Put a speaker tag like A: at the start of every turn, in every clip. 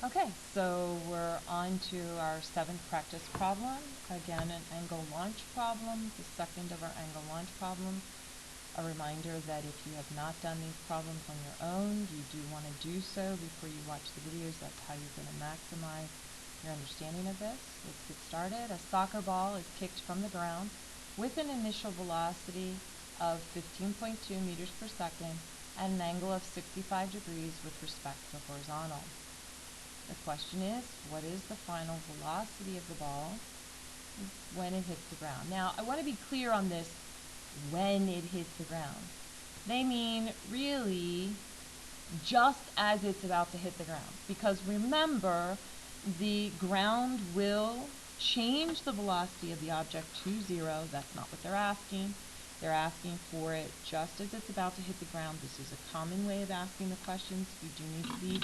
A: Okay, so we're on to our seventh practice problem. Again, an angle launch problem, the second of our angle launch problem. A reminder that if you have not done these problems on your own, you do want to do so before you watch the videos. That's how you're going to maximize your understanding of this. Let's get started. A soccer ball is kicked from the ground with an initial velocity of 15.2 meters per second at an angle of 65 degrees with respect to the horizontal. The question is, what is the final velocity of the ball when it hits the ground? Now, I want to be clear on this, when it hits the ground. They mean really just as it's about to hit the ground. Because remember, the ground will change the velocity of the object to 0. That's not what they're asking. They're asking for it just as it's about to hit the ground. This is a common way of asking the questions. You do need to be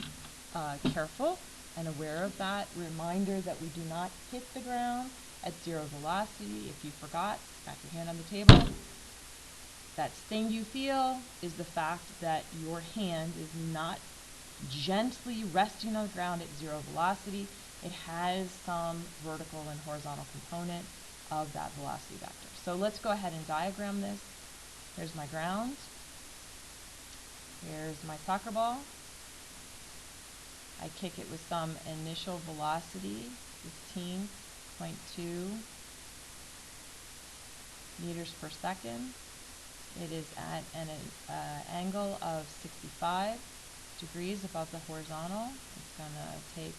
A: careful and aware of that. Reminder that we do not hit the ground at 0 velocity. If you forgot, back your hand on the table. That sting you feel is the fact that your hand is not gently resting on the ground at 0 velocity. It has some vertical and horizontal component of that velocity vector. So let's go ahead and diagram this. Here's my ground. Here's my soccer ball. I kick it with some initial velocity, 15.2 meters per second. It is at an angle of 65 degrees above the horizontal. It's going to take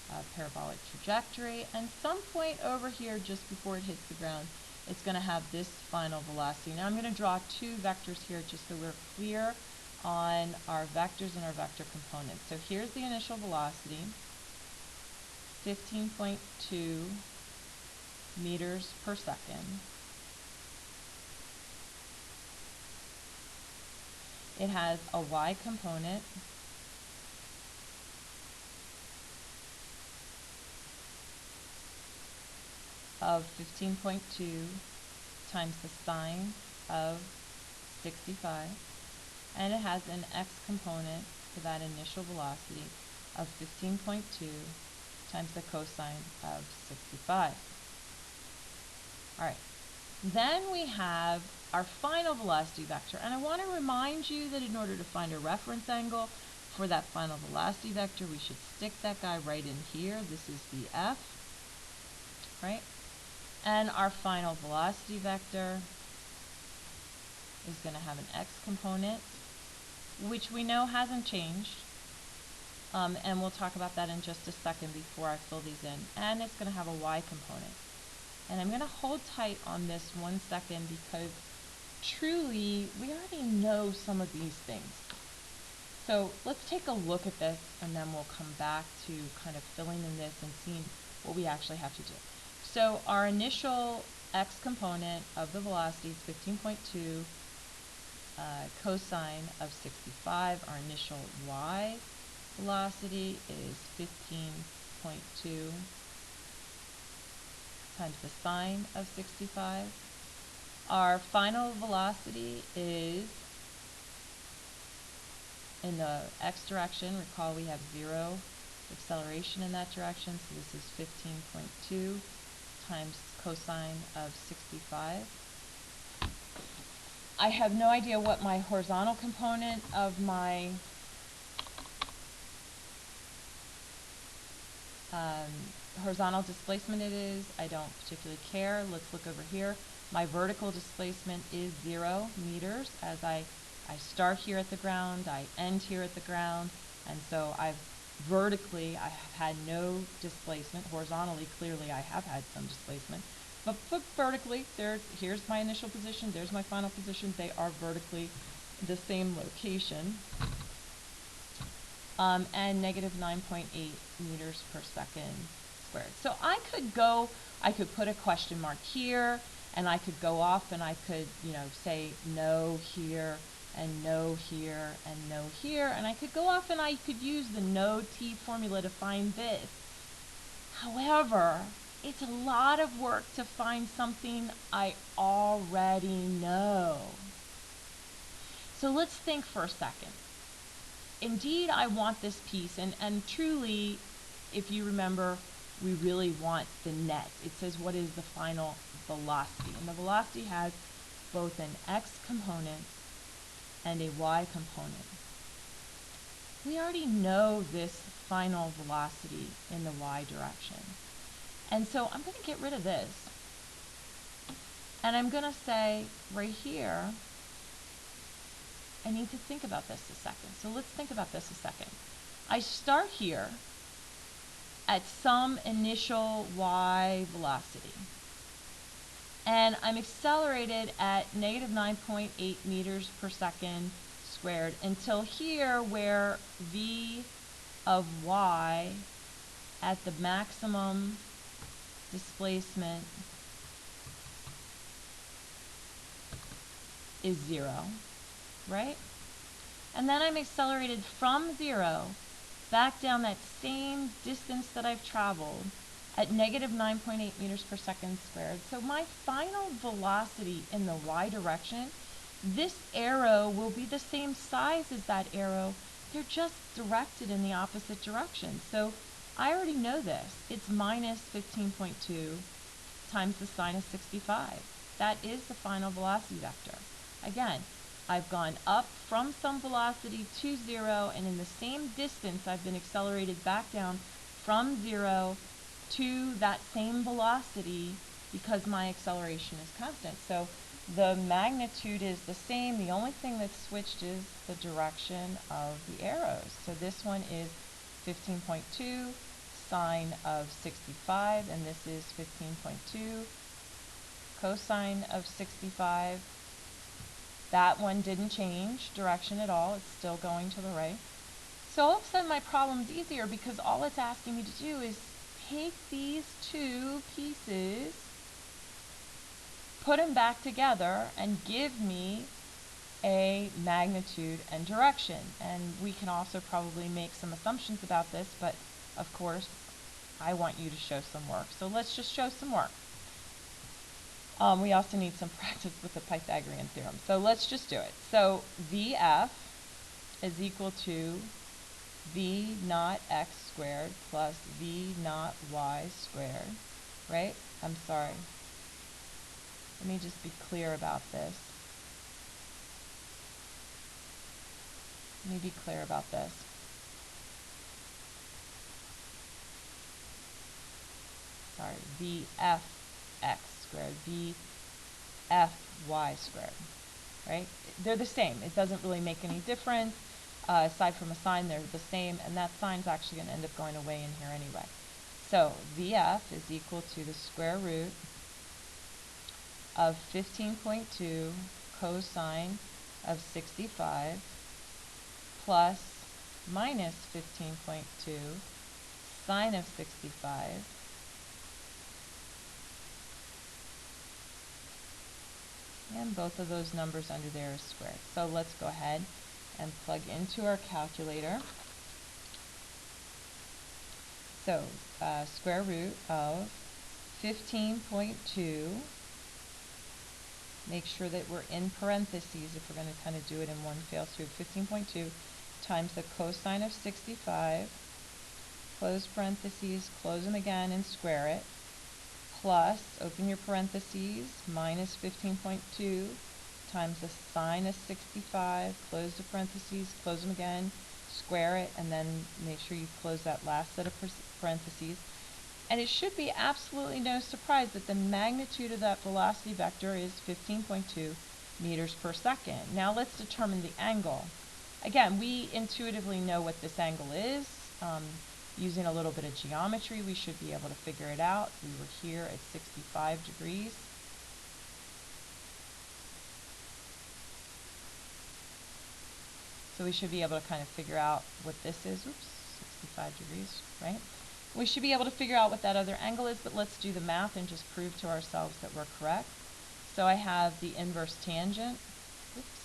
A: a parabolic trajectory, and some point over here just before it hits the ground, it's going to have this final velocity. Now I'm going to draw two vectors here just so we're clear on our vectors and our vector components. So here's the initial velocity, 15.2 meters per second. It has a y component of 15.2 times the sine of 65, and it has an x component for that initial velocity of 15.2 times the cosine of 65. All right, then we have our final velocity vector, and I want to remind you that in order to find a reference angle for that final velocity vector, we should stick that guy right in here. This is the f, right? And our final velocity vector is going to have an x component, which we know hasn't changed, and we'll talk about that in just a second before I fill these in. And it's going to have a y component. And I'm going to hold tight on this 1 second because truly we already know some of these things. So let's take a look at this, and then we'll come back to kind of filling in this and seeing what we actually have to do. So our initial x component of the velocity is 15.2 cosine of 65. Our initial y velocity is 15.2 times the sine of 65. Our final velocity is in the x direction. Recall we have 0 acceleration in that direction, so this is 15.2 times cosine of 65. I have no idea what my horizontal component of my horizontal displacement it is. I don't particularly care. Let's look over here. My vertical displacement is 0 meters. As I start here at the ground, I end here at the ground, and so I have had no displacement. Horizontally, clearly I have had some displacement. But vertically, here's my initial position, there's my final position. They are vertically the same location. And negative 9.8 meters per second squared. So I could put a question mark here, and I could go off and I could, say no here, and no here, and no here, and I could go off and I could use the no t formula to find this. However, it's a lot of work to find something I already know. So let's think for a second. Indeed, I want this piece, and truly, if you remember, we really want the net. It says what is the final velocity, and the velocity has both an x component and a y component. We already know this final velocity in the y direction. And so I'm going to get rid of this. And I'm going to say right here, I need to think about this a second. So let's think about this a second. I start here at some initial y velocity. And I'm accelerated at negative 9.8 meters per second squared until here where v of y at the maximum displacement is 0, right? And then I'm accelerated from 0 back down that same distance that I've traveled at negative 9.8 meters per second squared. So my final velocity in the y direction, this arrow will be the same size as that arrow. They're just directed in the opposite direction. So I already know this. It's minus 15.2 times the sine of 65. That is the final velocity vector. Again, I've gone up from some velocity to 0, and in the same distance I've been accelerated back down from 0 to that same velocity because my acceleration is constant. So the magnitude is the same. The only thing that's switched is the direction of the arrows. So this one is 15.2 sine of 65, and this is 15.2 cosine of 65. That one didn't change direction at all. It's still going to the right. So all of a sudden my problem's easier because all it's asking me to do is take these two pieces, put them back together, and give me a magnitude and direction. And we can also probably make some assumptions about this, but of course I want you to show some work. So let's just show some work. We also need some practice with the Pythagorean theorem. So let's just do it. So VF is equal to V naught x squared plus V naught y squared, right? I'm sorry. Let me just be clear about this. Let me be clear about this. Sorry, VFX squared, VFY squared, right? They're the same. It doesn't really make any difference. Aside from a sign, they're the same, and that sign's actually going to end up going away in here anyway. So VF is equal to the square root of 15.2 cosine of 65 plus minus 15.2 sine of 65 and both of those numbers under there are squared. So let's go ahead and plug into our calculator. So square root of 15.2, make sure that we're in parentheses if we're going to kind of do it in one fell swoop, 15.2 times the cosine of 65, close parentheses, close them again and square it, plus, open your parentheses, minus 15.2 times the sine of 65, close the parentheses, close them again, square it, and then make sure you close that last set of parentheses. And it should be absolutely no surprise that the magnitude of that velocity vector is 15.2 meters per second. Now let's determine the angle. Again, we intuitively know what this angle is. Using a little bit of geometry, we should be able to figure it out. We were here at 65 degrees. So we should be able to kind of figure out what this is. Oops, 65 degrees, right? We should be able to figure out what that other angle is, but let's do the math and just prove to ourselves that we're correct. So I have the inverse tangent. Oops.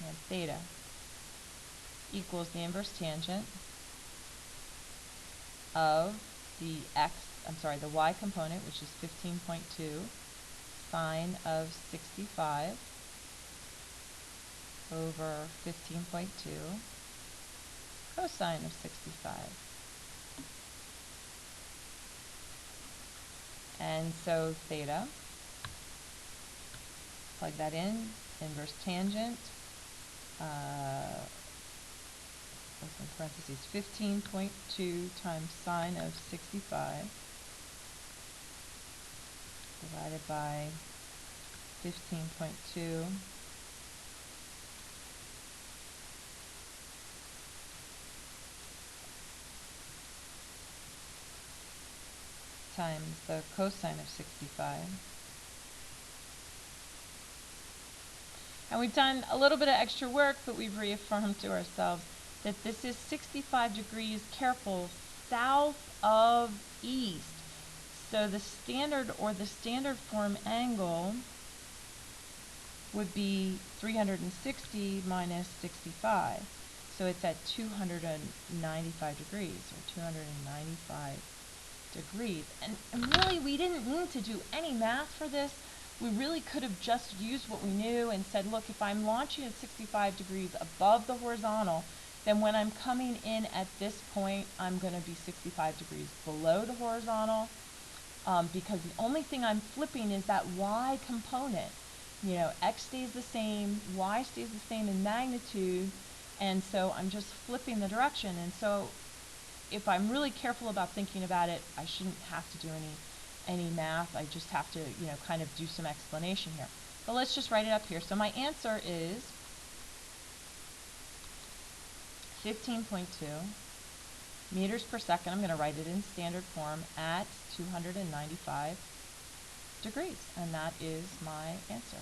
A: And theta equals the inverse tangent of the the y component, which is 15.2 sine of 65 over 15.2 cosine of 65. And so theta, plug that in, inverse tangent, that's in parentheses, 15.2 times sine of 65 divided by 15.2 times the cosine of 65. And we've done a little bit of extra work, but we've reaffirmed to ourselves that this is 65 degrees, careful, south of east. So the standard form angle would be 360 minus 65. So it's at 295 degrees, or 295 degrees. And really, we didn't need to do any math for this. We really could have just used what we knew and said, look, if I'm launching at 65 degrees above the horizontal, then when I'm coming in at this point, I'm going to be 65 degrees below the horizontal, because the only thing I'm flipping is that y component. You know, x stays the same, y stays the same in magnitude, and so I'm just flipping the direction. And so if I'm really careful about thinking about it, I shouldn't have to do any math. I just have to, you know, kind of do some explanation here. But let's just write it up here. So my answer is 15.2 meters per second. I'm going to write it in standard form at 295 degrees. And that is my answer.